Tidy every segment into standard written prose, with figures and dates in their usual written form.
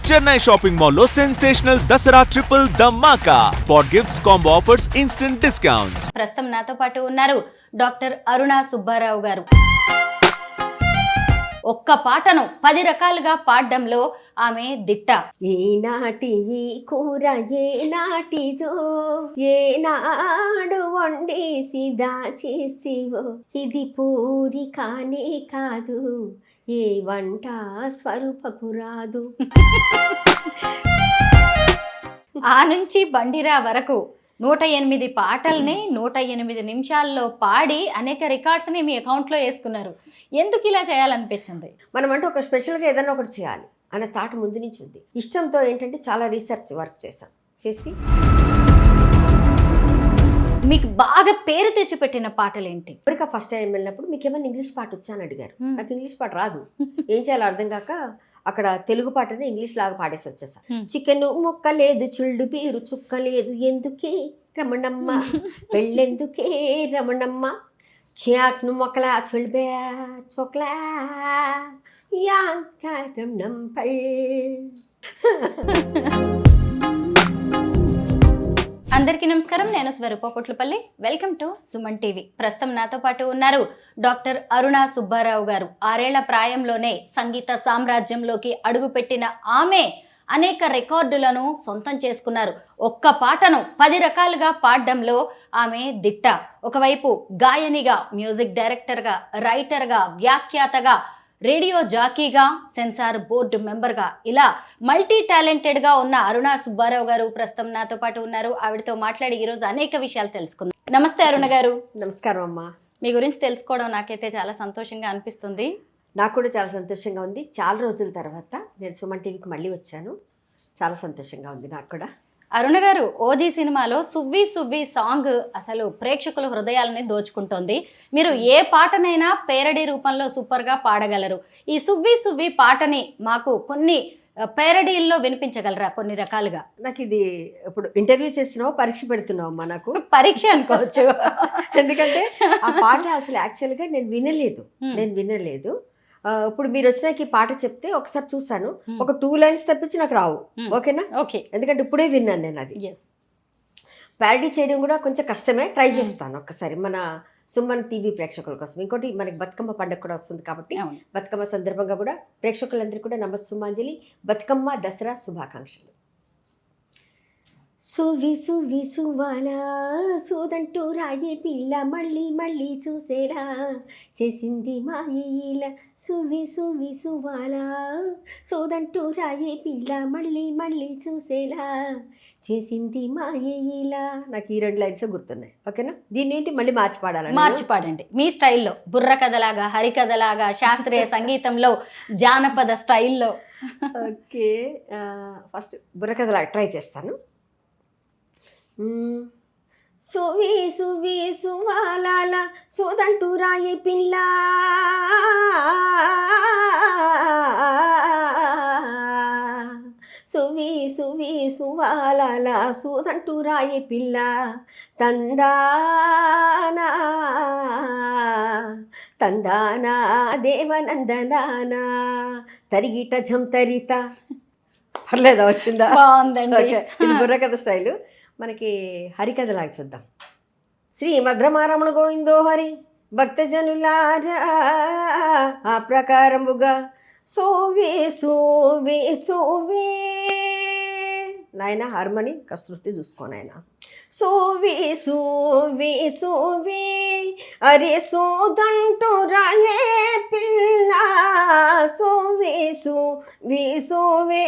Chennai shopping mall లో sensational Dasara triple ధమాకా. Spot gifts, combo offers, instant discounts. ప్రస్తుతం నాతో పాటు ఉన్నారు డాక్టర్ అరుణ సుబ్బారావు గారు. ఒక్క పాటను 10 రకాలుగా పాడడంలో ఆమె దిట్ట. ఏనాటి ఈ కూర ఏనాటిదో, ఏనాడు వండేసి దాచేసివో, ఇది పూరి కానే కాదు, ఏ వంట స్వరూపకు రాదు. ఆ నుంచి బండిరా వరకు 108 పాటల్ని 108 నిమిషాల్లో పాడి అనేక రికార్డ్స్ని మీ అకౌంట్లో వేసుకున్నారు. ఎందుకు ఇలా చేయాలనిపించింది? మనం అంటే ఒక స్పెషల్గా ఏదైనా ఒకటి చేయాలి అనే థాట్ ముందు నుంచి ఉంది. ఇష్టంతో ఏంటంటే చాలా రీసెర్చ్ వర్క్ చేసి మీకు బాగా పేరు తెచ్చిపెట్టిన పాటలు ఏంటి? అమెరికా ఫస్ట్ టైం వెళ్ళినప్పుడు మీకు ఏమైనా ఇంగ్లీష్ పాట వచ్చా అని అడిగారు. నాకు ఇంగ్లీష్ పాట రాదు, ఏం చేయాలో అర్థం కాక అక్కడ తెలుగు పాటని ఇంగ్లీష్ లాగా పాడేసి వచ్చేసా. చికెన్ ముక్క లేదు, చుళ్ళు బీరు చుక్క లేదు, ఎందుకే రమణమ్మ పెళ్ళెందుకే రమణమ్మ, చాక్ను మొక్కలా చుల్బే చోక్లా రమణం పల్. అందరికీ నమస్కారం, నేను Swaroopa Potlapalli. Welcome to Suman TV. ప్రస్తుతం నాతో పాటు ఉన్నారు డాక్టర్ అరుణ సుబ్బారావు గారు. 6 ఏళ్ల ప్రాయంలోనే సంగీత సామ్రాజ్యంలోకి అడుగుపెట్టిన ఆమె అనేక రికార్డులను సొంతం చేసుకున్నారు. ఒక్క పాటను 10 రకాలుగా పాడడంలో ఆమె దిట్ట. ఒకవైపు గాయనిగా, మ్యూజిక్ డైరెక్టర్గా, రైటర్గా, వ్యాఖ్యాతగా, రేడియో జాకీగా, సెన్సార్ బోర్డు మెంబర్గా, ఇలా మల్టీ టాలెంటెడ్గా ఉన్న అరుణ సుబ్బారావు గారు ప్రస్తుతం నాతో పాటు ఉన్నారు. ఆవిడతో మాట్లాడి ఈరోజు అనేక విషయాలు తెలుసుకుందాం. నమస్తే అరుణ గారు. నమస్కారం అమ్మా. మీ గురించి తెలుసుకోవడం నాకైతే చాలా సంతోషంగా అనిపిస్తుంది. నాకు కూడా చాలా సంతోషంగా ఉంది. చాలా రోజుల తర్వాత నేను సుమన్ టీవీకి మళ్ళీ వచ్చాను. చాలా సంతోషంగా ఉంది నాకు కూడా. అరుణ గారు, ఓజీ సినిమాలో సువ్వి సువ్వి సాంగ్ అసలు ప్రేక్షకుల హృదయాలని దోచుకుంటోంది. మీరు ఏ పాటనైనా పేరడీ రూపంలో సూపర్గా పాడగలరు. ఈ సువ్వి సువ్వి పాటని మాకు కొన్ని పేరడీల్లో వినిపించగలరా కొన్ని రకాలుగా? నాకు ఇది ఇప్పుడు ఇంటర్వ్యూ చేస్తున్నావు, పరీక్ష పెడుతున్నావు అమ్మా. నాకు పరీక్ష అనుకోవచ్చు. ఎందుకంటే ఆ పాట అసలు యాక్చువల్గా నేను వినలేదు. ఇప్పుడు మీరు వచ్చినాక ఈ పాట చెప్తే ఒకసారి చూసాను, ఒక 2 లైన్స్ తప్పించి నాకు రావు. ఓకేనా? ఓకే. ఎందుకంటే ఇప్పుడే విన్నాను నేను. అది ప్యారడీ చేయడం కూడా కొంచెం కష్టమే, ట్రై చేస్తాను ఒక్కసారి మన సుమన్ టీవీ ప్రేక్షకుల కోసం. ఇంకోటి మనకి బతుకమ్మ పండుగ కూడా వస్తుంది కాబట్టి బతుకమ్మ సందర్భంగా కూడా ప్రేక్షకులందరికీ కూడా నమస్సుమాంజలి, బతుకమ్మ దసరా శుభాకాంక్షలు. సువి సువి సువాలా సూదంటూ రాయే పిల్ల, మళ్ళీ మళ్ళీ చూసేలా చేసింది మాయల. సువి సువి సువాలా సూదంటూ రాయే పిల్ల, మళ్ళీ మళ్ళీ చూసేలా చేసింది మాయల. నాకు ఈ 2 లైన్స్ గుర్తున్నాయి. ఓకేనా? దీన్ని ఏంటి మళ్ళీ మార్చి పాడండి మీ స్టైల్లో. బుర్ర కథలాగా, హరికథలాగా, శాస్త్రీయ సంగీతంలో, జానపద స్టైల్లో. ఓకే, ఫస్ట్ బుర్ర కథలాగా ట్రై చేస్తాను. సువి సువి సువాలాల సోదంటూ రాయే పిల్ల, సువి సువి సువాలాల సోదంటూ రాయే పిల్ల, తందానా తందానా దేవనందనానా తరిగిట జంతరిత. పర్లేదా? వచ్చిందా? బాగుందండి. ఇది బుర్రకథ స్టైలు. మనకి హరికథలాగా చూద్దాం. శ్రీ మద్రమారమణ గోవిందో హరి భక్తజనులారా ఆ ప్రకారముగా సోవే సోవే సోవే. నాయన హార్మోని కస్తృతి చూసుకోనాయన. సోవే సోవే సోవే అరే సోదంటూ రాయే పిల్ల, సోవే సోవే సోవే.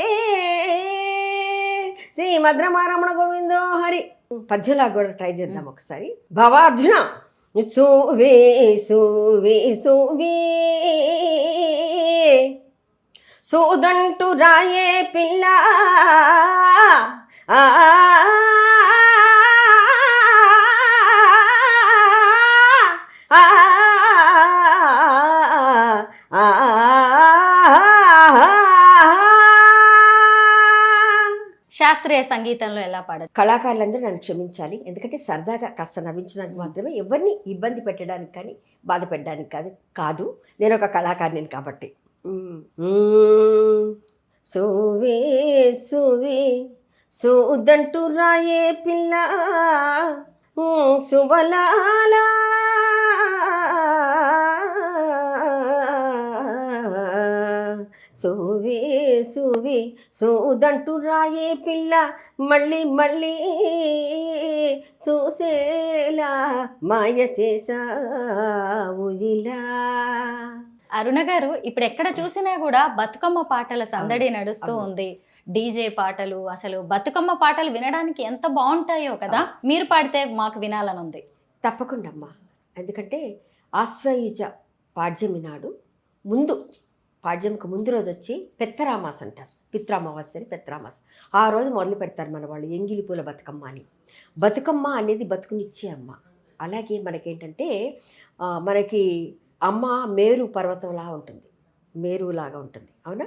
శ్రీ మద్రమారమణ గోవిందో హరి. పద్యంలా కూడా ట్రై చేద్దాం ఒకసారి. భవార్జున సోవే సోవే సోవే సోదంటూ రాయే పిల్ల, శాస్త్రీయ సంగీతంలో ఎలా పాడదు? కళాకారులందరూ నన్ను క్షమించాలి, ఎందుకంటే సరదాగా కాస్త నవ్వించడానికి మాత్రమే, ఎవరిని ఇబ్బంది పెట్టడానికి కానీ బాధ పెట్టడానికి కాదు. నేను ఒక కళాకారిని కాబట్టి. సువే సువే సూదంటూ రాయే పిల్ల సుబలాలా సువే సువే సూదంటూ రాయే పిల్ల మళ్ళీ మళ్ళీ చూసేలా మాయ చేసావు ఇలా. అరుణ గారు ఇప్పుడు ఎక్కడ చూసినా కూడా బతుకమ్మ పాటల సందడి నడుస్తూ ఉంది. డీజే పాటలు, అసలు బతుకమ్మ పాటలు వినడానికి ఎంత బాగుంటాయో కదా. మీరు పాడితే మాకు వినాలని ఉంది. తప్పకుండా అమ్మా, ఎందుకంటే ఆశ్వయుజ పాడ్యమి నాడు ముందు పాడ్యంకి ముందు రోజు వచ్చి పెత్తరామాస అంటారు. పితృఅమావాస్య అని పెత్తరామాస. ఆ రోజు మొదలు పెడతారు మన వాళ్ళు ఎంగిలి పూల బతుకమ్మ అని. బతుకమ్మ అనేది బతుకునిచ్చే అమ్మ. అలాగే మనకేంటంటే మనకి అమ్మ మేరు పర్వతంలా ఉంటుంది, మేరులాగా ఉంటుంది, అవునా.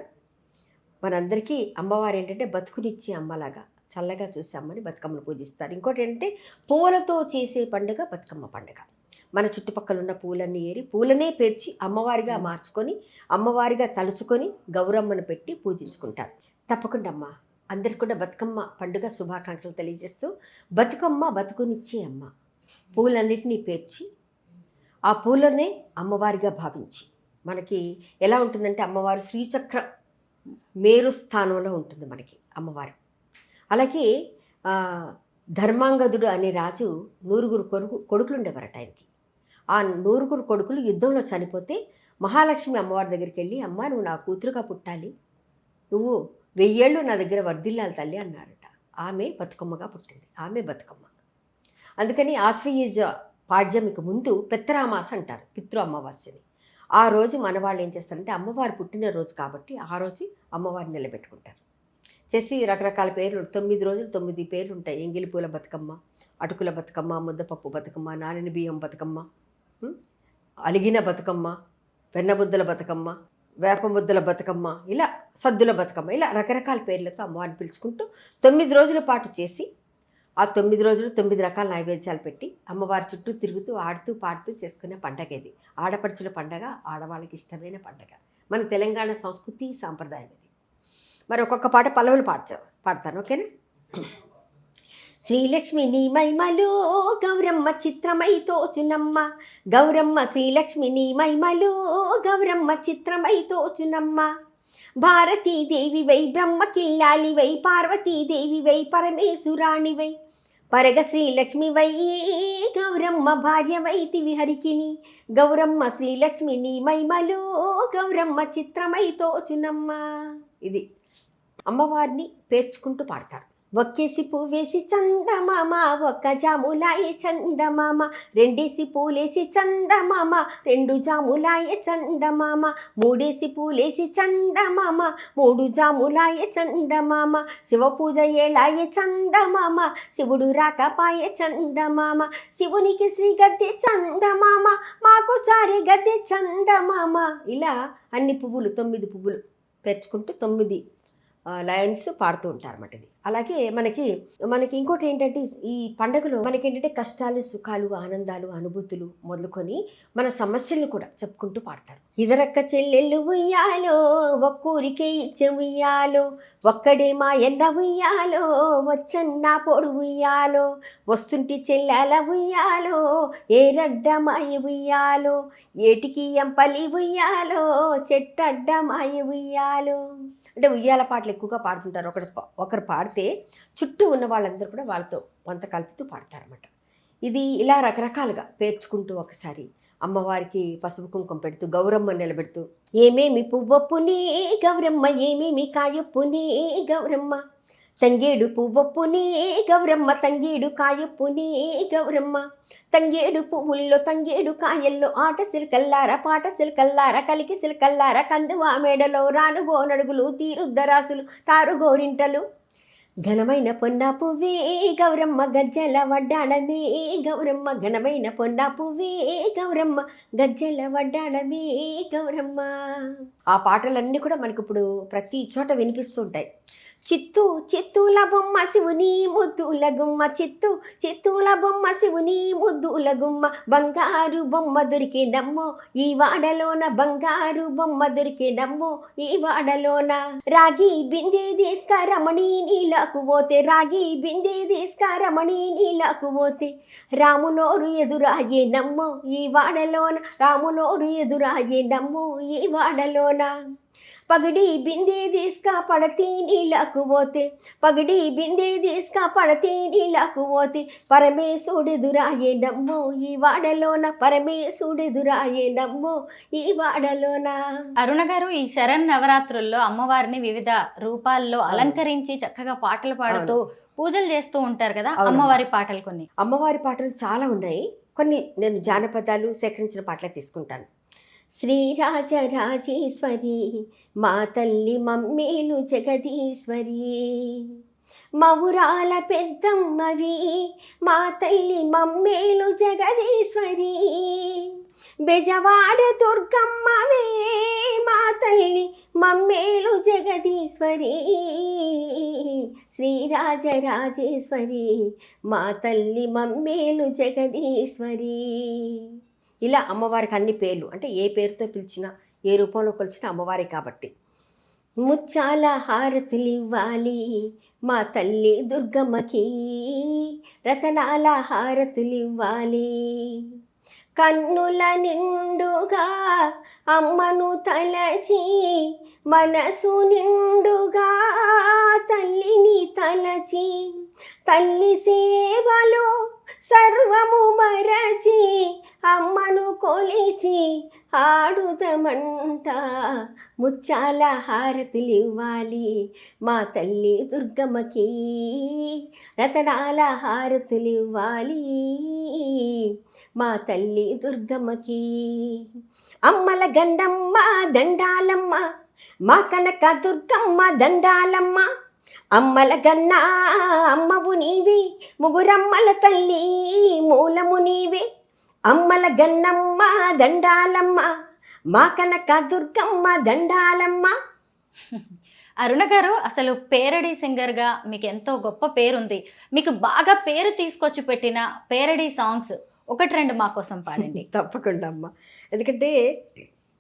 మనందరికీ అమ్మవారు ఏంటంటే బతుకునిచ్చే అమ్మలాగా చల్లగా చూసే అమ్మని బతుకమ్మను పూజిస్తారు. ఇంకోటి ఏంటంటే పూలతో చేసే పండుగ బతుకమ్మ పండుగ. మన చుట్టుపక్కల ఉన్న పూలన్నీ ఏరి పూలనే పేర్చి అమ్మవారిగా మార్చుకొని అమ్మవారిగా తలుచుకొని గౌరమ్మను పెట్టి పూజించుకుంటారు. తప్పకుండా అమ్మ అందరికి కూడా బతుకమ్మ పండుగ శుభాకాంక్షలు తెలియజేస్తూ, బతుకమ్మ బతుకునిచ్చే అమ్మ. పూలన్నిటినీ పేర్చి ఆ పూలనే అమ్మవారిగా భావించి, మనకి ఎలా ఉంటుందంటే అమ్మవారు శ్రీచక్ర మేరు స్థానంలో ఉంటుంది మనకి అమ్మవారు. అలాగే ధర్మాంగదుడు అనే రాజు 9 కొడుకులు ఉండేవారట ఆయనకి. ఆ 9 కొడుకులు యుద్ధంలో చనిపోతే మహాలక్ష్మి అమ్మవారి దగ్గరికి వెళ్ళి, అమ్మ నువ్వు నా కూతురుగా పుట్టాలి, నువ్వు 1000 ఏళ్ళు నా దగ్గర వర్ధిల్లాలి తల్లి అన్నారట. ఆమె బతుకమ్మగా పుట్టింది, ఆమె బతుకమ్మ. అందుకని ఆశ్వయుజ పాడ్యమికి ముందు పెత్తరామాస అంటారు, పితృ అమావాస్యని. ఆ రోజు మన వాళ్ళు ఏం చేస్తారంటే అమ్మవారు పుట్టినరోజు కాబట్టి ఆ రోజు అమ్మవారిని నిలబెట్టుకుంటారు. చేసి రకరకాల పేర్లు 9 రోజులు 9 పేర్లు ఉంటాయి. ఎంగిలి పూల బతుకమ్మ, అటుకుల బతుకమ్మ, ముద్దపప్పు బతుకమ్మ, నానిన బియ్యం బతుకమ్మ, అలిగిన బతుకమ్మ, వెన్నముద్దల బతుకమ్మ, వేప ముద్దల బతుకమ్మ, ఇలా సద్దుల బతుకమ్మ, ఇలా రకరకాల పేర్లతో అమ్మవారిని పిలుచుకుంటూ 9 రోజుల పాటు చేసి ఆ 9 రోజులు 9 రకాల నైవేద్యాలు పెట్టి అమ్మవారి చుట్టూ తిరుగుతూ ఆడుతూ పాడుతూ చేసుకునే పండగ ఇది. ఆడపడుచుల పండగ, ఆడవాళ్ళకి ఇష్టమైన పండగ, మన తెలంగాణ సంస్కృతి సాంప్రదాయం ఇది. మరి ఒక్కొక్క పాట పల్లవులు పాడతాను, ఓకేనా. శ్రీలక్ష్మి నీ మైమలో గౌరమ్మ చిత్రమై తోచునమ్మ, గౌరమ్మ శ్రీలక్ష్మి నీ మైమలో గౌరమ్మ చిత్రమై తోచునమ్మ. భారతీదేవివై బ్రహ్మకిల్లాలివై, పార్వతీదేవివై పరమేశ్వరాణివై, పరగ శ్రీలక్ష్మివై గౌరమ్మ భార్యవైతివి హరికిని. గౌరమ్మ శ్రీలక్ష్మి నీ మైమలో గౌరమ్మ చిత్రమై తోచునమ్మ. ఇది అమ్మవారిని పేర్చుకుంటూ పాడతారు. ఒక్కేసి పువ్వేసి చందమామ, ఒక్క జాములాయే చందమామ, రెండేసి పూలేసి చందమామ, 2 జాములాయే చందమామ, మూడేసి పూలేసి చందమామ, 3 జాములాయే చందమామ, శివ పూజ ఏలాయే చందమామ, శివుడు రాకపాయే చందమామ, శివునికి శ్రీ గద్దె చందమామ, మాకు సారే గద్దె చందమామ. ఇలా అన్ని పువ్వులు 9 పువ్వులు పేర్చుకుంటూ 9 లైన్స్ పాడుతూ ఉంటారు అన్నమాట. ఇది అలాగే మనకి ఇంకోటి ఏంటంటే ఈ పండుగలో మనకేంటంటే కష్టాలు, సుఖాలు, ఆనందాలు, అనుభూతులు మొదలుకొని మన సమస్యలను కూడా చెప్పుకుంటూ పాడతారు. ఇదరక్క చెల్లెళ్ళు ఉయ్యాలో, ఒక్కూరికే ఇచ్చే ఉయ్యాలో, ఒక్కడే మా ఎన్న ఉయ్యాలో, వచ్చన్న పొడు ఉయ్యాలో, వస్తుంటి చెల్లెల ఉయ్యాలో, ఏరడ్డ మాయ ఉయ్యాలో, ఏటికి ఎంపలి ఉయ్యాలో, చెట్టడ్డ మాయ ఉయ్యాలో. అంటే ఉయ్యాల పాటలు ఎక్కువగా పాడుతుంటారు. ఒకరు పాడితే చుట్టూ ఉన్న వాళ్ళందరూ కూడా వాళ్ళతో వంత కలుపుతూ పాడతారన్నమాట. ఇది ఇలా రకరకాలుగా పేర్చుకుంటూ ఒకసారి అమ్మవారికి పసుపు కుంకుమ పెడుతూ గౌరమ్మ నిలబెడుతూ, ఏమేమి పువ్వొప్పునే గౌరమ్మ, ఏమేమి కాయొప్పునే గౌరమ్మ, తంగేడు పువ్వొప్పునే గౌరమ్మ, తంగేడు కాయొప్పునే గౌరమ్మ, తంగేడు పువ్వుల్లో తంగేడు కాయల్లో ఆట సిల్కల్లార పాట సిల్కల్లార కలికి సిల్కల్లార కందువా మేడలో రాను బోనడుగులు తీరుద్దరాసులు తారు గోరింటలు, ఘనమైన పొన్నా పువ్వే గౌరమ్మ, గజ్జల వడ్డాణమే గౌరమ్మ, ఘనమైన పొన్నా పువ్వే గౌరమ్మ, గజ్జల వడ్డాణమే గౌరమ్మ. ఆ పాటలన్నీ కూడా మనకి ఇప్పుడు ప్రతి చోట వినిపిస్తూ ఉంటాయి. చిత్తూ చిత్తూల బొమ్మ శివుని ముద్దుల గుమ్మ చిత్తూల బొమ్మ శివుని ముద్దుల గుమ్మ బంగారు బొమ్మ దొరికే నమ్మో ఈ వాడలోన బంగారు బొమ్మ దొరికే నమ్మో ఈ వాడలోన రాగి బిందె తీసుకరమణి నీలకు పోతే రాగి బిందె తీసుకరమణి నీలకు పోతే రామునోరు ఎదురాగే నమ్మో ఈ వాడలోన రామునోరు ఎదురాగే నమ్మో ఈ వాడలోన పగడి బిందె తీసుకా పడతీ నీళ్ళకు పోతే పగడి బిందె తీసుకా పడతీ నీళ్ళకు పోతే పరమేశుడెదురాయే నమ్మో ఈ వాడలోన పరమేశుడెదురాయే నమ్మో ఈ వాడలోన. అరుణ గారు, ఈ శరణ్ నవరాత్రుల్లో అమ్మవారిని వివిధ రూపాల్లో అలంకరించి చక్కగా పాటలు పాడుతూ పూజలు చేస్తూ ఉంటారు కదా, అమ్మవారి పాటలు కొన్ని. అమ్మవారి పాటలు చాలా ఉన్నాయి, కొన్ని నేను జానపదాలు సేకరించిన పాటలే తీసుకుంటాను. శ్రీరాజరాజేశ్వరి మా తల్లి మమ్మేలు జగదీశ్వరి మవురాల పెద్దమ్మవి మా తల్లి మమ్మేలు జగదీశ్వరి బెజవాడ దుర్గమ్మవే మా తల్లి మమ్మేలు జగదీశ్వరి శ్రీరాజరాజేశ్వరి మా తల్లి మమ్మేలు జగదీశ్వరి. ఇలా అమ్మవారికి అన్ని పేర్లు, అంటే ఏ పేరుతో పిలిచినా ఏ రూపంలో కొలిచినా అమ్మవారి కాబట్టి. ముత్యాల హారతులివ్వాలి మా తల్లి దుర్గమ్మకి రతనాల హారతులివ్వాలి కన్నుల నిండుగా అమ్మను తలచి మనసు నిండుగా తల్లిని తలచి తల్లి సేవలో సర్వము మరచి అమ్మను కొలిచి ఆడుదమంట ముత్యాల హారతులివ్వాలి మా తల్లి దుర్గమ్మకి రతనాల హారతులివ్వాలి మా తల్లి దుర్గమ్మకి. అమ్మల గండమ్మ దండాలమ్మ మా కనక దుర్గమ్మ దండాలమ్మ అమ్మల గన్నా అమ్మవు నీవే ముగురమ్మల తల్లి మూలము నీవే అమ్మల గన్నమ్మ దండాలమ్మ మా కనక దుర్గమ్మ దండాలమ్మ. అరుణ గారు, అసలు పేరడీ సింగర్గా మీకు ఎంతో గొప్ప పేరుంది. మీకు బాగా పేరు తీసుకొచ్చి పెట్టిన పేరడీ సాంగ్స్ ఒకటి రెండు మా కోసం పాడండి. తప్పకుండా అమ్మ, ఎందుకంటే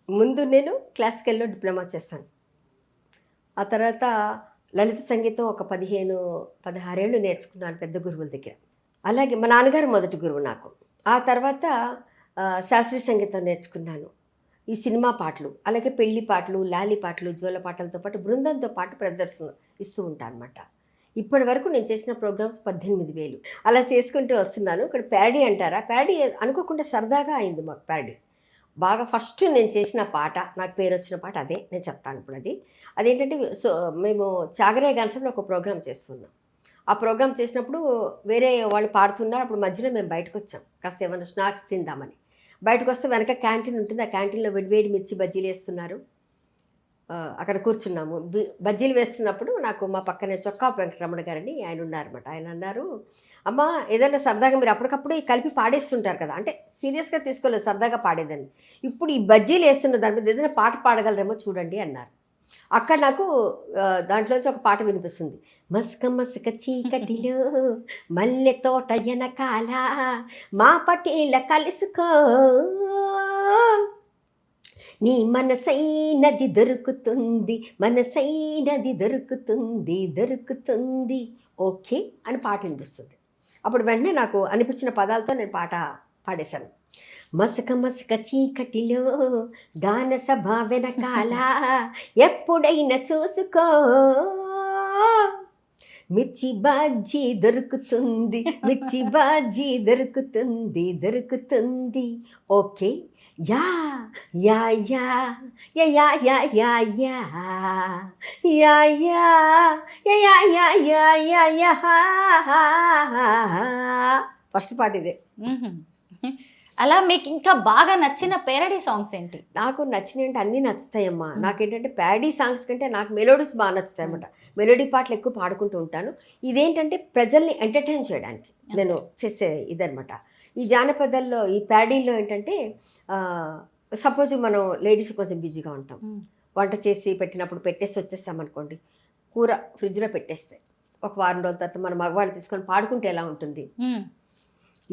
ముందు నేను క్లాసికల్లో డిప్లొమా చేస్తాను, ఆ తర్వాత లలిత సంగీతం ఒక 15-16 ఏళ్ళు నేర్చుకున్నాను పెద్ద గురువుల దగ్గర. అలాగే మా నాన్నగారు మొదటి గురువు నాకు. ఆ తర్వాత శాస్త్రీయ సంగీతం నేర్చుకున్నాను, ఈ సినిమా పాటలు, అలాగే పెళ్లి పాటలు, లాలి పాటలు, జోల పాటలతో పాటు బృందంతో పాటు ప్రదర్శన ఇస్తూ ఉంటాను అనమాట. ఇప్పటి వరకు నేను చేసిన ప్రోగ్రామ్స్ 18,000 అలా చేసుకుంటూ వస్తున్నాను. ఇక్కడ ప్యారడీ అంటారా, ప్యారడీ అనుకోకుండా సరదాగా అయింది మాకు. ప్యారడీ బాగా ఫస్ట్ నేను చేసిన పాట, నాకు పేరు వచ్చిన పాట అదే, నేను చెప్తాను ఇప్పుడు. అదేంటంటే మేము చాగరే గాన్సంలో ఒక ప్రోగ్రామ్ చేస్తున్నాం. ఆ ప్రోగ్రామ్ చేసినప్పుడు వేరే వాళ్ళు పాడుతున్నారు, అప్పుడు మధ్యలో మేము బయటకు వచ్చాం కాస్త ఏమైనా స్నాక్స్ తిందామని. బయటకు వస్తే వెనక క్యాంటీన్ ఉంటుంది, ఆ క్యాంటీన్లో వేడివేడి మిర్చి బజ్జీలు వేస్తున్నారు. అక్కడ కూర్చున్నాము, బజ్జీలు వేస్తున్నప్పుడు నాకు మా పక్కనే చొక్కా వెంకటరమణ గారని ఆయన ఉన్నారన్నమాట. ఆయన అన్నారు, అమ్మ ఏదైనా సరదాగా మీరు అప్పటికప్పుడు కలిపి పాడేస్తుంటారు కదా, అంటే సీరియస్గా తీసుకోలేదు, సరదాగా పాడేదని. ఇప్పుడు ఈ బజ్జీలు వేస్తున్న దాని మీద ఏదైనా పాట పాడగలరేమో చూడండి అన్నారు. అక్కడ నాకు దాంట్లోంచి ఒక పాట వినిపిస్తుంది. మస్క మస్క చీకటిలో మల్లె తోట వెనకాల మా పటేల కలుసుకో నీ మనసైనది దొరుకుతుంది, మనసైనది దొరుకుతుంది, దొరుకుతుంది ఓకే అని పాట వినిపిస్తుంది. అప్పుడు వెంటనే నాకు అనిపించిన పదాలతో నేను పాట పాడేశాను. మసక మసక చీకటిలో గాన సభ వెనకాల ఎప్పుడైనా చూసుకో మిర్చి బాజీ దొరుకుతుంది, మిర్చి బాజీ దొరుకుతుంది, దొరుకుతుంది okay yeah yeah yeah yeah yeah yeah yeah yeah yeah yeah yeah yeah yeah yeah yeah. First పాట ఇదే. అలా మీకు ఇంకా బాగా నచ్చిన పేరడీ సాంగ్స్ ఏంటి? నాకు నచ్చినవి అంటే అన్నీ నచ్చుతాయమ్మా. నాకేంటంటే ప్యారడీ సాంగ్స్ కంటే నాకు మెలోడీస్ బాగా నచ్చుతాయి అన్నమాట. మెలోడీ పాటలు ఎక్కువ పాడుకుంటూ ఉంటాను. ఇదేంటంటే ప్రజల్ని ఎంటర్టైన్ చేయడానికి నేను చేసే ఇదనమాట. ఈ జానపదాల్లో ఈ ప్యారడీలో ఏంటంటే సపోజ్ మనం లేడీస్ కొంచెం బిజీగా ఉంటాం, వంట చేసి పెట్టినప్పుడు పెట్టేసి వచ్చేస్తామనుకోండి, కూర ఫ్రిడ్జ్లో పెట్టేస్తే ఒక వారం రోజుల తర్వాత మన మగవాళ్ళు తీసుకొని పాడుకుంటే ఎలా ఉంటుంది?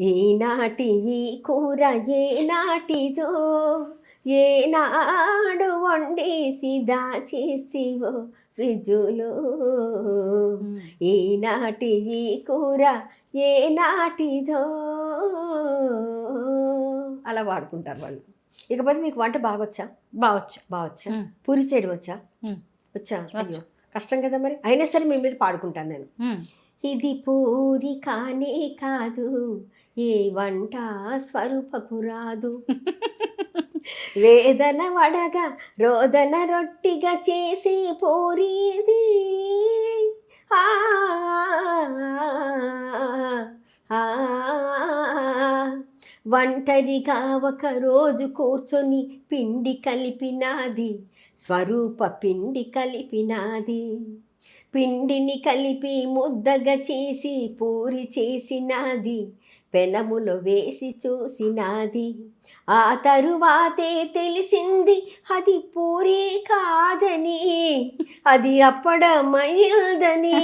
ఈనాటి ఈ కూర ఏనాటిదో, ఏనాడు వండేసి దాచేస్తివో ఫ్రిడ్జులో. ఈనాటి ఈ కూర ఏనాటిదో అలా వాడుకుంటారు వాళ్ళు. ఇకపోతే మీకు వంట బాగొచ్చా? బాగొచ్చా. పూరి చేయడం వచ్చా? వచ్చా. అయ్యో కష్టం కదా మరి, అయినా సరే మీ మీద పాడుకుంటాను నేను. ఇది పూరి కానే కాదు, ఏ వంట స్వరూపకు రాదు. వేదన వడగా రోదన రొట్టిగా చేసే పూరీది. ఆ ఒంటరిగా ఒక రోజు కూర్చొని పిండి కలిపినాది, స్వరూప పిండి కలిపినాది. పిండిని కలిపి ముద్దగా చేసి పూరి చేసినాది, పెనములో వేసి చూసినాది. ఆ తరువాతే తెలిసింది అది పూరి కాదని, అది అప్పడమయ్యదని.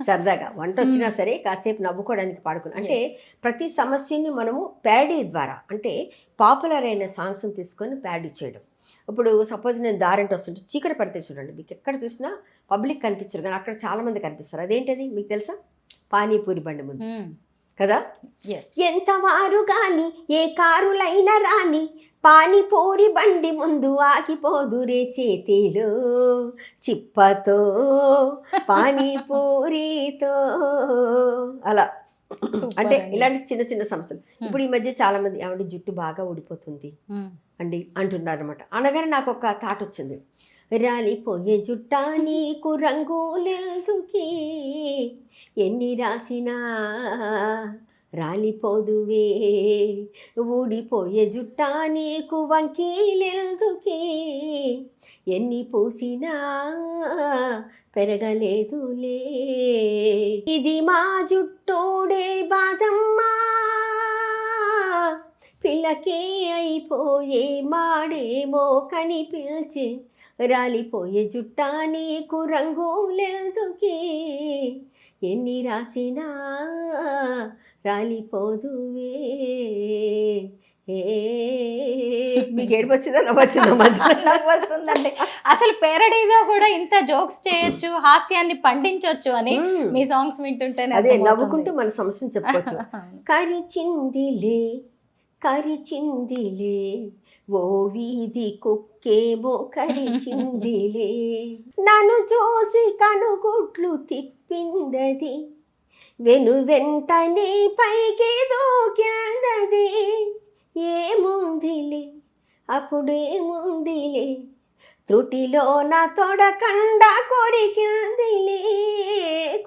సరదాగా వంట వచ్చినా సరే కాసేపు నవ్వుకోవడానికి పాడుకుని, అంటే ప్రతి సమస్యని మనము ప్యాడీ ద్వారా, అంటే పాపులర్ అయిన సాంగ్స్ని తీసుకొని ప్యాడీ చేయడం. ఇప్పుడు సపోజ్ నేను దారింటి వస్తుంటే చీకటి పడితే చూడండి, మీకు ఎక్కడ చూసినా పబ్లిక్ కనిపించరు కానీ అక్కడ చాలామంది కనిపిస్తారు. అదేంటది మీకు తెలుసా? పానీపూరి బండి ముందు కదా. ఎంత వారు గాని ఏ కారులైనా రాని, పానీపూరి బండి ముందు ఆగిపోదురే చేతిలో చిప్పతో పానీపూరితో. అలా అంటే ఇలాంటి చిన్న చిన్న సమస్యలు. ఇప్పుడు ఈ మధ్య చాలా మంది ఆవిడ జుట్టు బాగా ఊడిపోతుంది అండి అంటున్నారు అనమాట. అనగానే నాకు ఒక థాట్ వచ్చింది, రాలిపోయే జుట్టా నీకు రంగులేదుకి, ఎన్ని రాసినా రాలిపోదువే, ఊడిపోయే జుట్టా నీకు వంకీలెందుకే, ఎన్ని పూసినా పెరగలేదులే. ఇది మా జుట్టోడే బాదమ్మా, పిల్లకే అయిపోయే మాడేమో కని పిలిచి, రాలిపోయే జుట్టా నీకు రంగులెందుకే, ఎన్ని రాసినా రాలిపోదువే. మీకు ఏడుపు వచ్చిందో నవ్వొచ్చిందో? నాకు వస్తుందండి. అసలు పేరడీగా కూడా ఇంత జోక్స్ చేయొచ్చు, హాస్యాన్ని పండించవచ్చు అని మీ సాంగ్స్ వింటుంటే అదే నవ్వుకుంటూ మన సమస్యను చెప్పుకోవచ్చు. కరిచిందిలే కరిచిందిలే ఓ వీధి కుక్కేమో కరిచిందిలే, నన్ను చూసి కనుగుట్లు తిప్పిందది, వెను వెంటనే పైకి దూకిందది. ఏముందిలే అప్పుడేముందిలే, త్రుటిలో నా తొడకండా కొరికిందిలే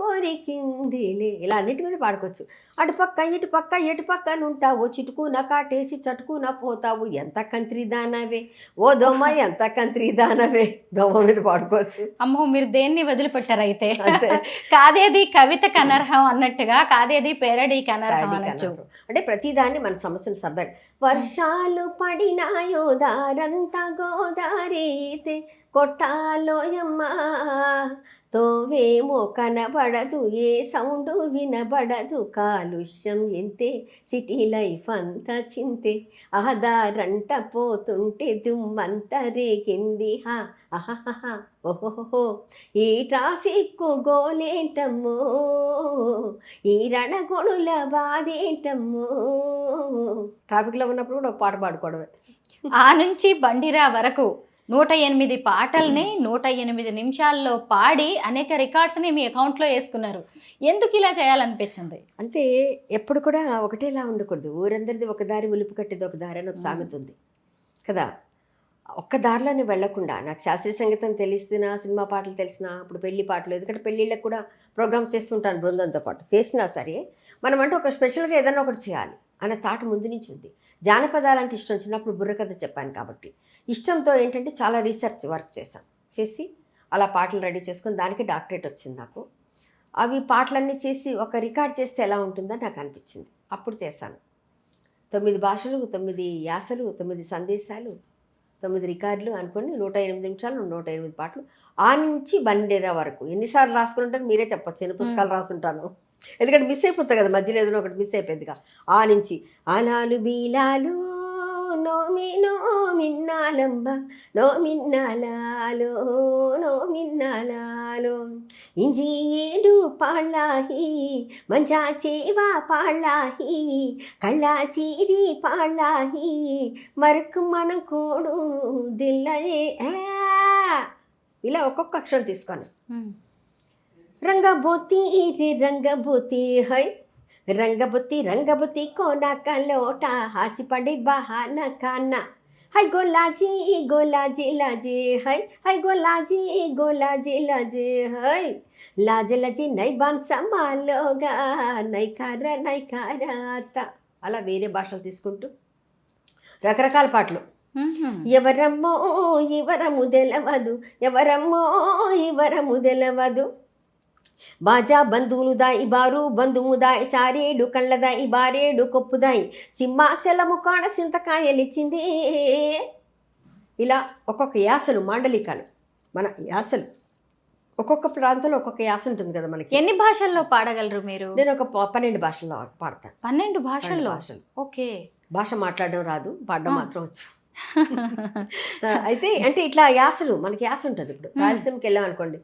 కొరికిందిలే. ఇలా అన్నిటి మీద పాడుకోవచ్చు. అటుపక్క ఇటుపక్క ఎటుపక్క ఉంటావు, చిటుకున కాటేసి చటుకున పోతావు, ఎంత కంత్రి దానవే ఓ దొమ్మ, ఎంత కంత్రి దానవే. దొమ్మ మీద పాడుకోవచ్చు. అమ్మో, మీరు దేన్ని వదిలిపెట్టారు అయితే. కాదేది కవితకు అనర్హం అన్నట్టుగా కాదేది పేరడీకి అనర్హం అనొచ్చు. అంటే ప్రతిదాన్ని మన సమస్యను సరదాగా. వర్షాలు పడినాయో దారంతా గోదారైతే, కొట్టాలోయమ్మా తోవేమో కనబడదు, ఏ సౌండు వినబడదు, కాలుష్యం ఎంతే సిటీ లైఫ్ అంతా చింతే, ఆధారంట పోతుంటే దుమ్మంత రేగింది హా అహహహా ఓహోహో, ఈ ట్రాఫిక్ గోలేంటమ్మో, ఈ రణగొడుల బాధేంటమ్మో. ట్రాఫిక్లో ఉన్నప్పుడు కూడా ఒక పాట పాడుకోవడమే. ఆ నుంచి బండిరా వరకు 108 పాటల్ని 108 నిమిషాల్లో పాడి అనేక రికార్డ్స్ని మీ అకౌంట్లో వేసుకున్నారు. ఎందుకు ఇలా చేయాలనిపించింది? అంటే ఎప్పుడు కూడా ఒకటేలా ఉండకూడదు. ఊరందరిది ఒక దారి, ఉలుపు కట్టేది ఒక దారి అని ఒక సామెత ఉంది కదా. ఒక్క దారిలోనే వెళ్లకుండా, నాకు శాస్త్రీయ సంగీతం తెలిసినా, సినిమా పాటలు తెలిసినా, ఇప్పుడు పెళ్లి పాటలు, ఎందుకంటే పెళ్ళిళ్ళకి కూడా ప్రోగ్రామ్స్ చేస్తుంటాను బృందంతో పాటు, చేసినా సరే మనం అంటే ఒక స్పెషల్గా ఏదైనా ఒకటి చేయాలి అనే థాట్ ముందు నుంచి ఉంది. జానపదాలంటే ఇష్టం, చిన్నప్పుడు బుర్రకథ చెప్పాను కాబట్టి ఇష్టంతో ఏంటంటే చాలా రీసెర్చ్ వర్క్ చేశాను. చేసి అలా పాటలు రెడీ చేసుకొని దానికి డాక్టరేట్ వచ్చింది నాకు. అవి పాటలన్నీ చేసి ఒక రికార్డ్ చేస్తే ఎలా ఉంటుందని నాకు అనిపించింది. అప్పుడు చేశాను. 9 భాషలు, 9 యాసలు, 9 సందేశాలు, 9 రికార్డులు అనుకోండి, 108 నిమిషాలు, 108 పాటలు. ఆ నుంచి బండేరా వరకు ఎన్నిసార్లు రాసుకుంటారు మీరే చెప్పచ్చు. ఎన్ని పుస్తకాలు రాసుకుంటాను, ఎందుకంటే మిస్ అయిపోతుంది కదా, మధ్యలో ఏదైనా ఒకటి మిస్ అయిపోయిందిగా. ఆ నుంచి ఆలాలు బీలాలు నోమి నోమిన్నాలంబ నోమిన్నాలాలో నోమిన్నాలాలో ఇంజి ఏడు పాళ్ళాహి మంజా చేవా పాళ్ళాహి కళ్ళా చీరి పాళ్ళాహి మరకు మన కోడు దిల్లయే. ఇలా ఒక్కొక్క అక్షరం తీసుకొని రంగబోతి రే రంగబోతి హై రంగబుతి రంగబుతి కోనా కలోట హాసి పడి బహానా కానా హై గోలాజీ గోలాజీ లాజీ హై హై గోలాజీ గోలాజీ లాజీ హై లాజ లజీ నై బాన్ సమాలోగా నైకారాత. అలా వేరే భాషలు తీసుకుంటూ రకరకాల పాటలు. ఎవరమ్మో ఎవరము తెలవదు, ఎవరమ్మో ఎవరము తెలవదు, బాజా బంధువులుదాయి బారు బంధుముదాయి చారేడు కళ్ళదాయి బారేడు కొప్పుదాయి సింహాశలము కాడ సింతకాయలిచ్చింది. ఇలా ఒక్కొక్క యాసలు మాండలికాలు, మన యాసలు ఒక్కొక్క ప్రాంతంలో ఒక్కొక్క యాస ఉంటుంది కదా మనకి. ఎన్ని భాషల్లో పాడగలరు మీరు? నేను ఒక 12 భాషల్లో పాడతాను. 12 భాషల్లో? ఓకే. భాష మాట్లాడడం రాదు, పాడడం మాత్రం వచ్చు. అయితే అంటే ఇట్లా యాసలు మనకి యాస ఉంటుంది. ఇప్పుడు రాయలసీమకి వెళ్ళాం అనుకోండి,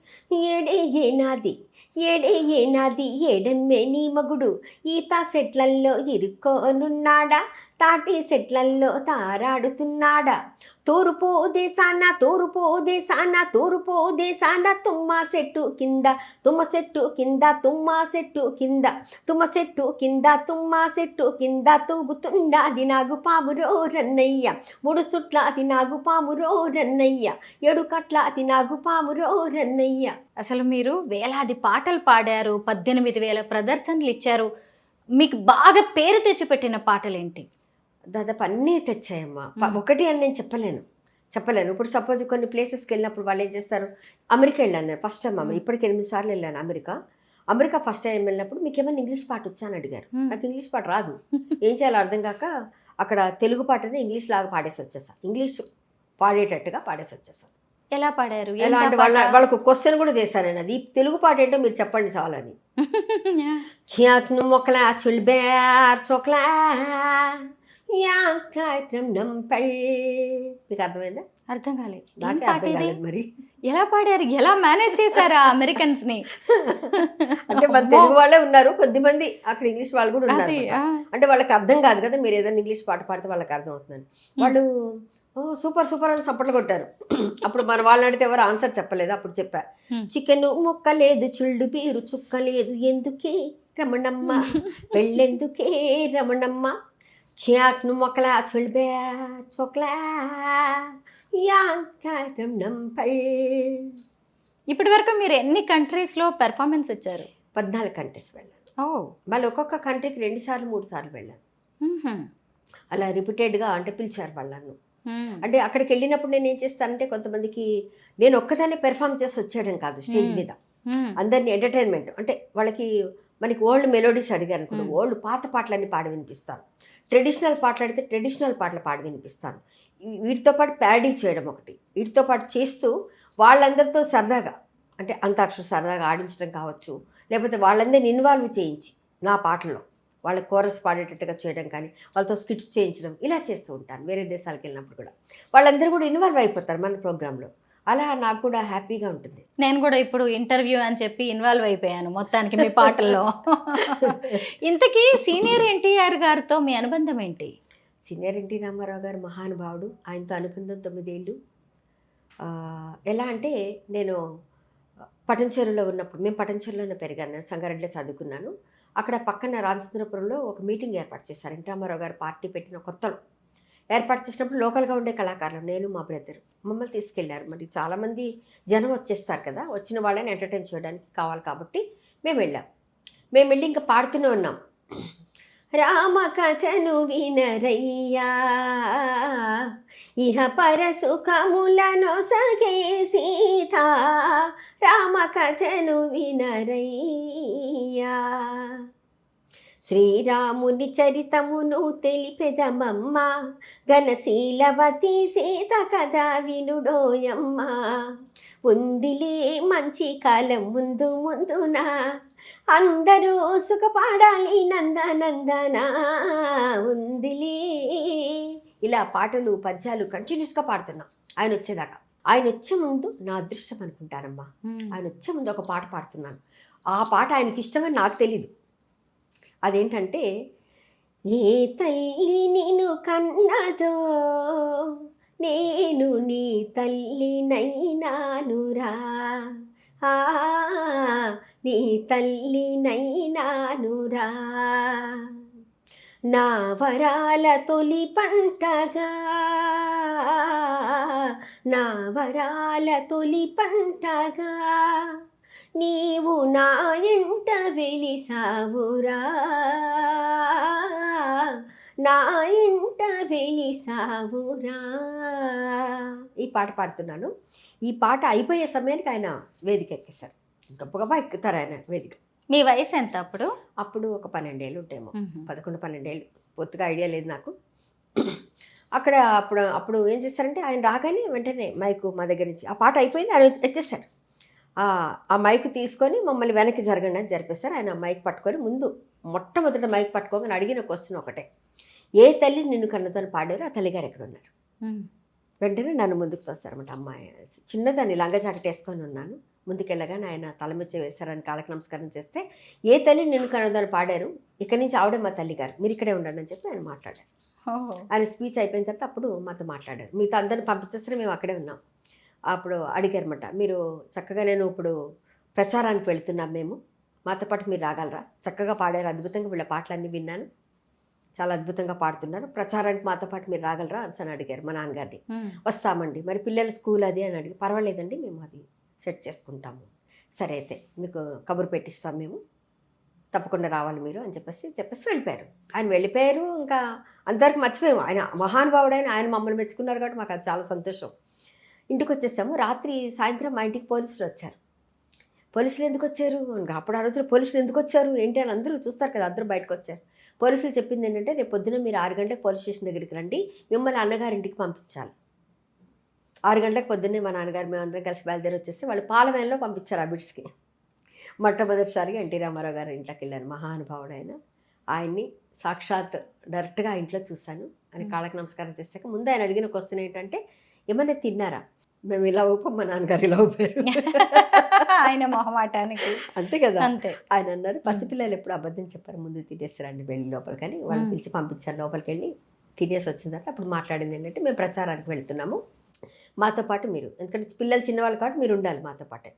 ఏడే ఏనాది ఏడే ఏనాది ఏడమ్మే నీ మగుడు ఈత సెట్లల్లో ఇరుక్కోనున్నాడా తాటి సెట్లల్లో తారాడుతున్నాడా తూర్పు దేశాన తూర్పు దేశాన తూర్పు దేశాన తుమ్మ చెట్టు కింద తుమ్మ చెట్టు కింద తుమ్మ చెట్టు కింద తుమ్మ చెట్టు కింద తుమ్మ చెట్టు కింద తూగుతున్నది నాగు పామురో రన్నయ్య 3 సుట్ల అది నాగు పామురో రన్నయ్య 7 కట్ల అది నాగు పామురో రన్నయ్య. అసలు మీరు వేలాది పాటలు పాడారు, 18,000 ప్రదర్శనలు ఇచ్చారు. మీకు బాగా పేరు తెచ్చిపెట్టిన పాటలేంటి? దాదాపు అన్నీ తెచ్చాయమ్మా. ఒకటి అని నేను చెప్పలేను. ఇప్పుడు సపోజ్ కొన్ని ప్లేసెస్కి వెళ్ళినప్పుడు వాళ్ళు ఏం చేస్తారు, అమెరికా వెళ్ళాను నేను ఫస్ట్ టైం అమ్మ, ఇప్పటికి 8 సార్లు వెళ్ళాను అమెరికా ఫస్ట్ టైం వెళ్ళినప్పుడు మీకు ఏమైనా ఇంగ్లీష్ పాట వచ్చా అని అడిగారు. నాకు ఇంగ్లీష్ పాట రాదు, ఏం చేయాలో అర్థం కాక అక్కడ తెలుగు పాటని ఇంగ్లీష్ లాగా పాడేసి వచ్చేసాను, ఇంగ్లీష్ పాడేటట్టుగా పాడేసి వచ్చేసాను. ఎలా పాడారు? ఎలా అంటే వాళ్ళకు క్వశ్చన్ కూడా చేశాను నేను, అది తెలుగు పాట ఏంటో మీరు చెప్పండి చాలని. చియాక్ను మొక్కలా చుల్బేర్ చోక్లా మీకు అర్థమైందా? అర్థం కాలేదు. నాకే అర్థం కాలేదు మరి. ఎలా పాడారు, ఎలా మేనేజ్ చేశారా అమెరికన్స్ ని? అంటే మన తెలుగు వాళ్ళే ఉన్నారు, కొద్దిమంది అక్కడ ఇంగ్లీష్ వాళ్ళు కూడా ఉన్నారు. అంటే వాళ్ళకి అర్థం కాదు కదా, మీరు ఏదైనా ఇంగ్లీష్ పాట పాడితే వాళ్ళకి అర్థం అవుతుందని. వాళ్ళు సూపర్ సూపర్ అని చప్పట్లు కొట్టారు. అప్పుడు మన వాళ్ళని అడిగితే ఎవరు ఆన్సర్ చెప్పలేదు. అప్పుడు చెప్పా, చికెన్ ముక్క లేదు చుళ్ళు పీరు చుక్క లేదు ఎందుకే రమణమ్మ పెళ్ళెందుకే రమణమ్మ చియాక్ను మొక్కలా చుల్బే చోక్లా ఇప్పటి వరకు మీరు ఎన్ని కంట్రీస్లో పెర్ఫార్మెన్స్ ఇచ్చారు? 14 కంట్రీస్ వెళ్ళాను. మళ్ళీ ఒక్కొక్క కంట్రీకి 2 సార్లు 3 సార్లు వెళ్ళాను. అలా రిపీటెడ్గా అంటే పిలిచారు వాళ్ళను. అంటే అక్కడికి వెళ్ళినప్పుడు నేను ఏం చేస్తానంటే, కొంతమందికి నేను ఒక్కదాన్ని పెర్ఫామ్ చేసి వచ్చేయడం కాదు, స్టేజ్ మీద అందరినీ ఎంటర్టైన్మెంట్ అంటే వాళ్ళకి మనకి ఓల్డ్ మెలోడీస్ అడిగారు అనుకోండి, ఓల్డ్ పాత పాటలన్నీ పాడి వినిపిస్తాను. ట్రెడిషనల్ పాటలు అడిగితే ట్రెడిషనల్ పాటలు పాడి వినిపిస్తాను. వీటితో పాటు ప్యారడీ చేయడం ఒకటి, వీటితో పాటు చేస్తూ వాళ్ళందరితో సరదాగా అంటే అంతాక్షరి సరదాగా ఆడించడం కావచ్చు, లేకపోతే వాళ్ళందరినీ ఇన్వాల్వ్ చేయించి నా పాటల్లో వాళ్ళ కోరస్ పాడేటట్టుగా చేయడం కానీ, వాళ్ళతో స్కిట్స్ చేయించడం ఇలా చేస్తూ ఉంటాను. వేరే దేశాలకు వెళ్ళినప్పుడు కూడా వాళ్ళందరూ కూడా ఇన్వాల్వ్ అయిపోతారు మన ప్రోగ్రాంలో. అలా నాకు కూడా హ్యాపీగా ఉంటుంది. నేను కూడా ఇప్పుడు ఇంటర్వ్యూ అని చెప్పి ఇన్వాల్వ్ అయిపోయాను మొత్తానికి మీ పాటల్లో. ఇంతకీ సీనియర్ ఎన్టీఆర్ గారితో మీ అనుబంధం ఏంటి? సీనియర్ ఎన్టీ రామారావు గారు మహానుభావుడు, ఆయనతో అనుబంధం 9 ఏళ్ళు. ఎలా అంటే నేను పటంచెరులో ఉన్నప్పుడు, మేము పటంచెరులోనే పెరిగాను, నేను సంగారెడ్డిలో చదువుకున్నాను. అక్కడ పక్కన రామచంద్రపురంలో ఒక మీటింగ్ ఏర్పాటు చేశారు. ఎన్టీ రామారావు గారు పార్టీ పెట్టిన కొత్తలో ఏర్పాటు చేసినప్పుడు లోకల్గా ఉండే కళాకారులు, నేను మా బ్రదర్ మమ్మల్ని తీసుకెళ్లారు. మరి చాలామంది జనం వచ్చేస్తారు కదా, వచ్చిన వాళ్ళని ఎంటర్టైన్ చేయడానికి కావాలి కాబట్టి మేము వెళ్ళి ఇంకా పాడుతూనే ఉన్నాం. రామ కథను వినరయ్యా ఇహ పరసుఖములను సగే సీత, రామ కథను వినరయ్యా శ్రీరాముని చరితమును తెలిపెదమమ్మ, ఘనశీలవతి సీత కథ వినుడోయమ్మ. ఉందిలే మంచి కాలం ముందు ముందున, అందరూ సుఖపాడాలి నందనందన. ఉందిలే. ఇలా పాటలు పద్యాలు కంటిన్యూస్గా పాడుతున్నాం ఆయన వచ్చేదాకా. ఆయన వచ్చే ముందు నా అదృష్టం అనుకుంటానమ్మా. ఆయన వచ్చే ముందు ఒక పాట పాడుతున్నాను. ఆ పాట ఆయనకి ఇష్టమని నాకు తెలీదు. అదేంటంటే, ఏ తల్లి నిన్ను కన్నదో నేను నీ తల్లినైనానురా, నీ తల్లినైనానురా. నా వరాల తొలి పంటగా, నా వరాల తొలి పంటగా నీవు నా ఇంట వెలిసావురా, నా ఇంట వెలిసావురా. ఈ పాట పాడుతున్నాను. ఈ పాట అయిపోయే సమయానికి ఆయన వేదిక ఎక్కేశారు. గొప్పగా ఎక్కుతారు ఆయన వేదిక. మీ వయసు ఎంత అప్పుడు? అప్పుడు ఒక 12 ఏళ్ళు ఉంటాయేమో, 11-12 ఏళ్ళు. పూర్తిగా ఐడియా లేదు నాకు. అక్కడ అప్పుడు ఏం చేస్తారంటే, ఆయన రాగానే వెంటనే మైకు మా దగ్గర నుంచి, ఆ పాట అయిపోయింది, ఆయన వచ్చేసారు. ఆ మైక్ తీసుకొని మమ్మల్ని వెనక్కి జరగండి అని జరిపేశారు. ఆయన మైక్ పట్టుకొని ముందు మొట్టమొదట మైక్ పట్టుకోగానే అడిగిన క్వశ్చన్ ఒకటే, ఏ తల్లి నిన్ను కన్నతోని పాడారు, ఆ తల్లిగారు ఎక్కడ ఉన్నారు? వెంటనే నన్ను ముందుకు తోస్తారన్నమాట. అమ్మాయి చిన్నదాన్ని లంగా జాకెట్ వేసుకొని ఉన్నాను. ముందుకెళ్ళగానే ఆయన తలమిచ్చ వేశారని కాళ్ళకి నమస్కారం చేస్తే, ఏ తల్లి నిన్ను కన్నతోని పాడారు, ఇక్కడి నుంచి ఆవిడే మా తల్లిగారు, మీరు ఇక్కడే ఉండండి అని చెప్పి ఆయన మాట్లాడారు. ఆయన స్పీచ్ అయిపోయిన తర్వాత అప్పుడు మాతో మాట్లాడారు. మీతో అందరిని పంపించేస్తే మేము అక్కడే ఉన్నాం. అప్పుడు అడిగారన్నమాట, మీరు చక్కగా, నేను ఇప్పుడు ప్రచారానికి వెళ్తున్నాం, మేము మాతో పాటు మీరు రాగలరా? చక్కగా పాడారు, అద్భుతంగా, వీళ్ళ పాటలన్నీ విన్నాను, చాలా అద్భుతంగా పాడుతున్నారు, ప్రచారానికి మాతో పాటు మీరు రాగలరా అని అడిగారు మా నాన్నగారిని. వస్తామండి. మరి పిల్లల స్కూల్ అది అని అడిగి, పర్వాలేదండి, మేము అది సెట్ చేసుకుంటాము. సరే అయితే మీకు కబురు పెట్టిస్తాం, మేము తప్పకుండా రావాలి మీరు అని చెప్పేసి వెళ్ళిపోయారు. ఆయన వెళ్ళిపోయారు. ఇంకా అంతవరకు మర్చిపోయాము. ఆయన మహానుభావుడైన ఆయన మమ్మల్ని మెచ్చుకున్నారు కాబట్టి మాకు అది చాలా సంతోషం. ఇంటికి వచ్చేసాము. సాయంత్రం మా ఇంటికి పోలీసులు వచ్చారు. పోలీసులు ఎందుకు వచ్చారు? అప్పుడు ఆ రోజుల్లో పోలీసులు ఎందుకు వచ్చారు ఏంటి అని అందరూ చూస్తారు కదా, అందరూ బయటకు వచ్చారు. పోలీసులు చెప్పింది ఏంటంటే, రేపు పొద్దున మీరు 6 గంటలకు పోలీస్ స్టేషన్ దగ్గరికి రండి, మిమ్మల్ని అన్నగారింటికి పంపించాలి. 6 గంటలకు పొద్దున్నే మా నాన్నగారు మేమందరం కలిసి బయలుదేరి వచ్చేస్తే వాళ్ళు పాలవేన్లో పంపించారు ఆ బిడ్స్కి. మొట్టమొదటిసారిగా ఎన్టీ రామారావు గారు ఇంట్లోకి వెళ్ళాను. మహానుభావుడైన ఆయన్ని సాక్షాత్ డైరెక్ట్గా ఆ ఇంట్లో చూశాను. ఆయన కాళ్ళకి నమస్కారం చేశాక ముందు ఆయన అడిగిన క్వశ్చన్ ఏంటంటే, ఏమన్నా తిన్నారా? మేము ఇలా ఊపాం, మా నాన్నగారు ఇలా ఊపారు. ఆయన మొహమాటానికి అంతే కదా. అంతే. ఆయన అన్నారు, పసిపిల్లలు ఎప్పుడు అబద్ధం చెప్పారు, ముందు తినేస్తారండి వెళ్ళి లోపలికి అని వాళ్ళని పిలిచి పంపించారు. లోపలికి వెళ్ళి తినేసి వచ్చిన తర్వాత అప్పుడు మాట్లాడింది ఏంటంటే, మేము ప్రచారానికి వెళ్తున్నాము, మాతో పాటు మీరు, ఎందుకంటే పిల్లలు చిన్నవాళ్ళు కాబట్టి మీరు ఉండాలి మాతో పాటే,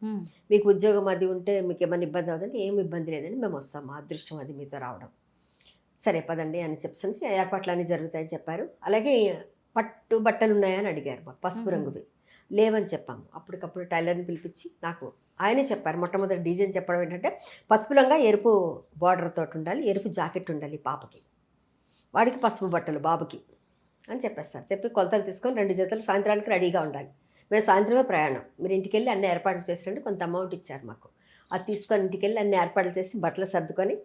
మీకు ఉద్యోగం అది ఉంటే మీకు ఏమైనా ఇబ్బంది అవుతుందంటే ఏం ఇబ్బంది లేదని మేము వస్తాం, మా అదృష్టం అది మీతో రావడం. సరే పదండి అని చెప్పేసి ఏర్పాట్లు అన్నీ జరుగుతాయని చెప్పారు. అలాగే పట్టు బట్టలు ఉన్నాయని అడిగారు, మాకు పసుపు రంగువి లేవని చెప్పాము. అప్పటికప్పుడు టైలర్ని పిలిపించి నాకు ఆయనే చెప్పారు. మొట్టమొదటి డిజైన్ చెప్పడం ఏంటంటే, పసుపు రంగా ఎరుపు బార్డర్ తోటి ఉండాలి, ఎరుపు జాకెట్ ఉండాలి పాపకి, వాడికి పసుపు బట్టలు బాబుకి అని చెప్పేస్తారు. చెప్పి కొలతలు తీసుకొని 2 జతలు సాయంత్రానికి రెడీగా ఉండాలి. మేము సాయంత్రమే ప్రయాణం, మీరు ఇంటికి వెళ్ళి అన్ని ఏర్పాట్లు చేసిరండి. కొంత అమౌంట్ ఇచ్చారు మాకు, అది తీసుకొని ఇంటికి వెళ్ళి అన్ని ఏర్పాట్లు చేసి బట్టలు సర్దుకొని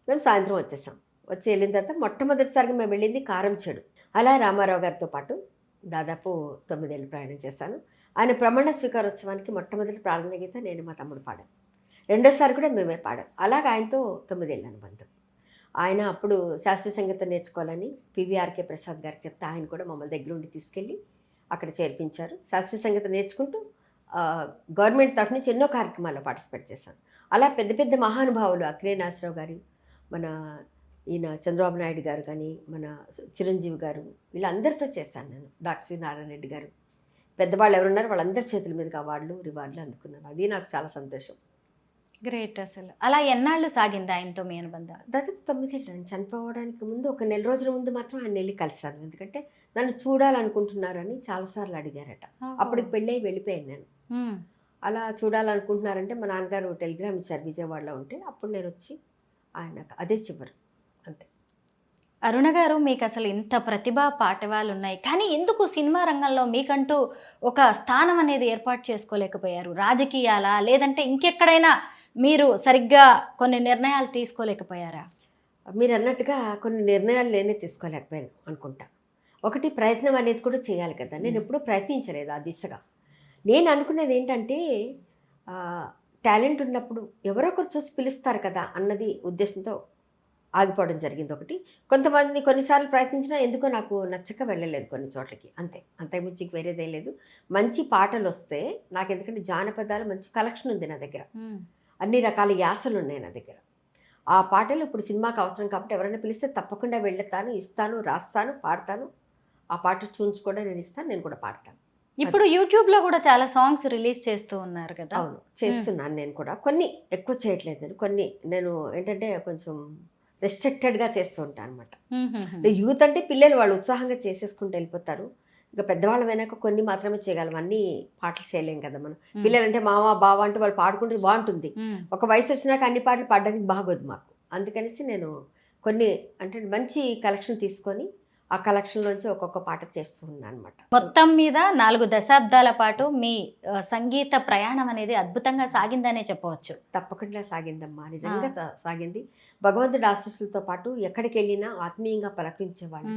మేము సాయంత్రం వచ్చేసాం. వచ్చి వెళ్ళిన తర్వాత మొట్టమొదటిసారిగా మేము వెళ్ళింది కారంచేడు. అలా రామారావు గారితో పాటు దాదాపు 9 ఏళ్ళు ప్రయాణం చేశాను. ఆయన ప్రమాణ స్వీకారోత్సవానికి మొట్టమొదటి ప్రార్థన గీత నేను మా తమ్ముడు పాడాం, రెండోసారి కూడా మేమే పాడాం. అలాగ ఆయనతో 9 ఏళ్ళ అనుబంధం. ఆయన అప్పుడు శాస్త్రీయ సంగీతం నేర్చుకోవాలని పివిఆర్కే ప్రసాద్ గారు చెప్తే ఆయన కూడా మమ్మల్ని దగ్గర ఉండి తీసుకెళ్ళి అక్కడ చేర్పించారు. శాస్త్రీయ సంగీతం నేర్చుకుంటూ గవర్నమెంట్ తరఫు నుంచి ఎన్నో కార్యక్రమాల్లో పార్టిసిపేట్ చేశాను. అలా పెద్ద పెద్ద మహానుభావులు, అక్కినేని నాగేశ్వరరావు గారు, మన ఈయన చంద్రబాబు నాయుడు గారు కానీ, మన చిరంజీవి గారు, వీళ్ళందరితో చేశాను నేను. డాక్టర్ సి నారాయణ రెడ్డి గారు, పెద్దవాళ్ళు ఎవరున్నారు వాళ్ళందరి చేతుల మీదుగా అవార్డులు రివార్డులు అందుకున్నాను. అది నాకు చాలా సంతోషం. గ్రేట్. అసలు అలా ఎన్నాళ్ళు సాగింది ఆయనతో మీ అనుబంధం? దాదాపు 9 ఏళ్ళు. ఆయన చనిపోవడానికి ముందు ఒక 4 రోజుల ముందు మాత్రం ఆయన వెళ్ళి కలిశాను. ఎందుకంటే నన్ను చూడాలనుకుంటున్నారని చాలాసార్లు అడిగారట. అప్పటికి పెళ్ళి వెళ్ళిపోయాను నేను. అలా చూడాలనుకుంటున్నారంటే మా నాన్నగారు టెలిగ్రామ్ ఇచ్చారు విజయవాడలో ఉంటే, అప్పుడు నేను వచ్చి ఆయనకు అదే చివరు అంతే. అరుణ గారు, మీకు అసలు ఇంత ప్రతిభా పాఠవాలు ఉన్నాయి, కానీ ఎందుకు సినిమా రంగంలో మీకంటూ ఒక స్థానం అనేది ఏర్పాటు చేసుకోలేకపోయారు? రాజకీయాలా, లేదంటే ఇంకెక్కడైనా మీరు సరిగ్గా కొన్ని నిర్ణయాలు తీసుకోలేకపోయారా? మీరు అన్నట్టుగా కొన్ని నిర్ణయాలు నేనే తీసుకోలేకపోయాను అనుకుంటా. ఒకటి ప్రయత్నం అనేది కూడా చేయాలి కదా. నేను ఎప్పుడూ ప్రయత్నించలేదు ఆ దిశగా. నేను అనుకునేది ఏంటంటే టాలెంట్ ఉన్నప్పుడు ఎవరో ఒకరు చూసి పిలుస్తారు కదా అన్నది ఉద్దేశంతో ఆగిపోవడం జరిగింది ఒకటి. కొంతమంది కొన్నిసార్లు ప్రయత్నించినా ఎందుకో నాకు నచ్చక వెళ్ళలేదు కొన్ని చోట్లకి, అంతే. అంతకుమించి వేరేదే లేదు. మంచి పాటలు వస్తే నాకు, ఎందుకంటే జానపదాలు మంచి కలెక్షన్ ఉంది నా దగ్గర, అన్ని రకాల యాసలు ఉన్నాయి నా దగ్గర. ఆ పాటలు ఇప్పుడు సినిమాకి అవసరం కాబట్టి ఎవరైనా పిలిస్తే తప్పకుండా వెళ్తాను, ఇస్తాను, రాస్తాను, పాడతాను. ఆ పాట ట్యూన్స్ కూడా నేను ఇస్తాను, నేను కూడా పాడతాను. ఇప్పుడు యూట్యూబ్లో కూడా చాలా సాంగ్స్ రిలీజ్ చేస్తూ ఉన్నారు కదా. అవును, చేస్తున్నాను నేను కూడా. కొన్ని ఎక్కువ చేయట్లేదు నేను, కొన్ని నేను ఏంటంటే కొంచెం రెస్ట్రిక్టెడ్గా చేస్తూ ఉంటాను అనమాట. యూత్ అంటే పిల్లలు వాళ్ళు ఉత్సాహంగా చేసేసుకుంటూ వెళ్ళిపోతారు. ఇంకా పెద్దవాళ్ళ వెనక కొన్ని మాత్రమే చేయగలం, అన్ని పాటలు చేయలేం కదా మనం. పిల్లలు అంటే మామ బావ అంటే వాళ్ళు పాడుకుంటే బాగుంటుంది. ఒక వయసు వచ్చినాక అన్ని పాటలు పాడడానికి బాగోదు మాకు. అందుకనేసి నేను కొన్ని అంటే మంచి కలెక్షన్ తీసుకొని ఆ కలెక్షన్లోంచి ఒక్కొక్క పాట చేస్తూ ఉన్నాను అనమాట. మొత్తం మీద 4 దశాబ్దాల పాటు మీ సంగీత ప్రయాణం అనేది అద్భుతంగా సాగిందనే చెప్పవచ్చు. తప్పకుండా సాగిందమ్మా, నిజంగా సాగింది. భగవంతుడి ఆశీస్సులతో పాటు ఎక్కడికి వెళ్ళినా ఆత్మీయంగా పలకరించేవాళ్ళు,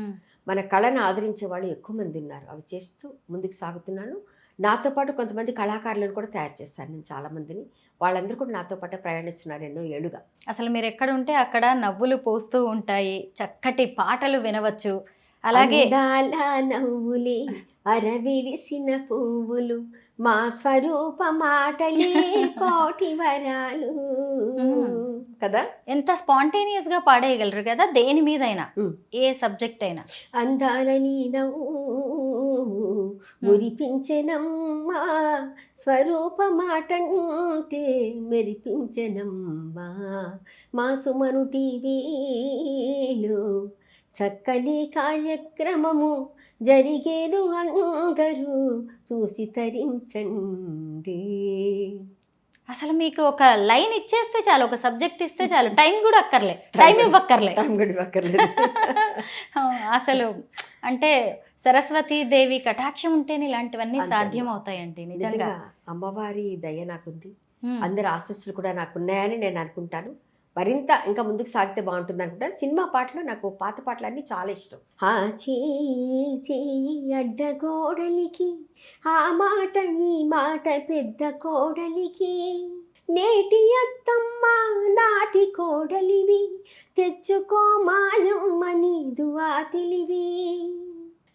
మన కళను ఆదరించే వాళ్ళు ఎక్కువ మంది ఉన్నారు. అవి చేస్తూ ముందుకు సాగుతున్నాను. నాతో పాటు కొంతమంది కళాకారులను కూడా తయారు చేస్తాను నేను, చాలామందిని. వాళ్ళందరూ కూడా నాతో పాటు ప్రయాణిస్తున్నారు ఎన్నో ఏళ్ళుగా. అసలు మీరు ఎక్కడ ఉంటే అక్కడ నవ్వులు పోస్తూ ఉంటాయి, చక్కటి పాటలు వినవచ్చు. అలాగే నవ్వులే అరవిరిసిన పువ్వులు, మా స్వరూప మాటలే కోటి వరాలు కదా. ఎంత స్పాంటేనియస్ గా పాడేయగలరు కదా దేని మీదైనా, ఏ సబ్జెక్ట్ అయినా. అందాలని నవ్వు మురిపించెనమ్మా, స్వరూప మాటంటే మెరిపించెనమ్మా, మా సుమను టీవీలో చక్కని కార్యక్రమము జరిగేను, అందరూ చూసి తరించండి. అసలు మీకు ఒక లైన్ ఇచ్చేస్తే చాలు, ఒక సబ్జెక్ట్ ఇస్తే చాలు, టైం కూడా అక్కర్లే, టైం ఇవ్వక్కర్లే. అసలు అంటే సరస్వతీదేవి కటాక్షం ఉంటేనే ఇలాంటివన్నీ సాధ్యం అవుతాయండి. నిజంగా అమ్మవారి దయ నాకుంది, అందరి ఆశీస్సులు కూడా నాకున్నాయని నేను అనుకుంటాను. మరింత ఇంకా ముందుకు సాగితే బాగుంటుంది అనుకుంటాను. సినిమా పాటలు నాకు పాత పాటలు అన్నీ చాలా ఇష్టం. ఆ చేయి అడ్డగోడలికి, ఆ మాట ఈ మాట పెద్ద కోడలికి, నేటి అత్తమ్మ నాటి కోడలివి, తెచ్చుకో మాయమ్మ నీదు ఆ తెలివి,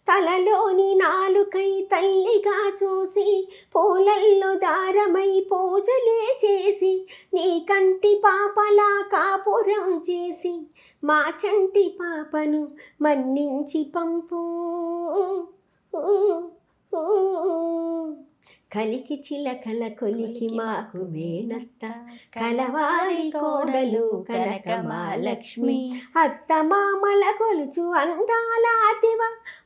తలలోని నాలుకై తల్లిగా చూసి, పూలల్లో దారమై పూజలే చేసి, నీ కంటి పాపలా కాపురం చేసి, మా చంటి పాపను మన్నించి పంపు, కలికి చిలకల కొలికి మాకు మేనత్త, కలవారి కోడలు కనకమాలక్ష్మి, అత్త మామల కొలుచు అందాల అతివ,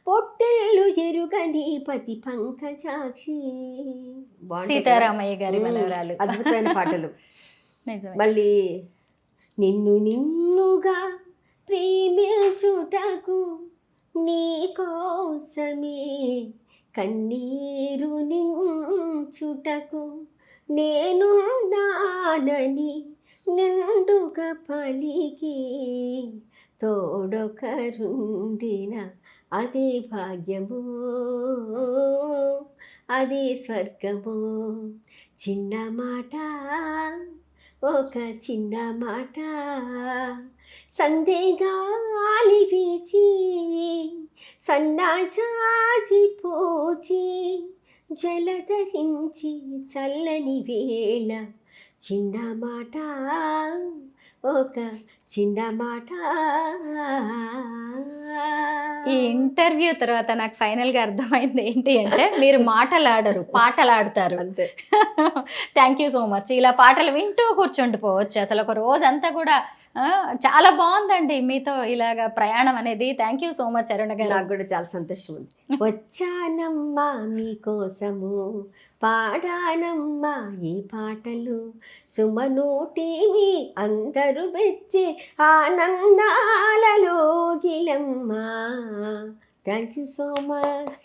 పొట్టెళ్ళు ఎరుగని పతి పంకజాక్షి. సీతారామయ్య గారి మనవరాలు. అద్భుతమైన పాటలు. మళ్ళీ నిన్ను నిన్నుగా ప్రేమించుటకు నీ కోసమే కన్నీరు నించుటకు నేనున్నానని నిండుగా పలికి, తోడొకరుండిన అదే భాగ్యము, అదే స్వర్గము. చిన్న మాట, ఒక చిన్న మాట, సందేగాలి వీచి, సన్నాజాజి పోచి, జలధరించి చల్లని వేళ, చిన్న మాట, ఒక చిన్న మాట. ఈ ఇంటర్వ్యూ తర్వాత నాకు ఫైనల్ గా అర్థమైంది ఏంటి అంటే, మీరు మాటలాడరు, పాటలాడతారు. అంతే. Thank you so much. ఇలా పాటలు వింటూ కూర్చుండిపోవచ్చు అసలు ఒక రోజంతా కూడా. చాలా బాగుందండి మీతో ఇలాగా ప్రయాణం అనేది. థ్యాంక్ యూ సో మచ్ అరుణ గారు. నాకు కూడా చాలా సంతోషం ఉంది. వచ్చానమ్మా మీకోసము, పాడానమ్మా ఈ పాటలు, సుమను టీవీ అందరూ మెచ్చే ఆనందాలలో గిలమ్మా. Thank you so much.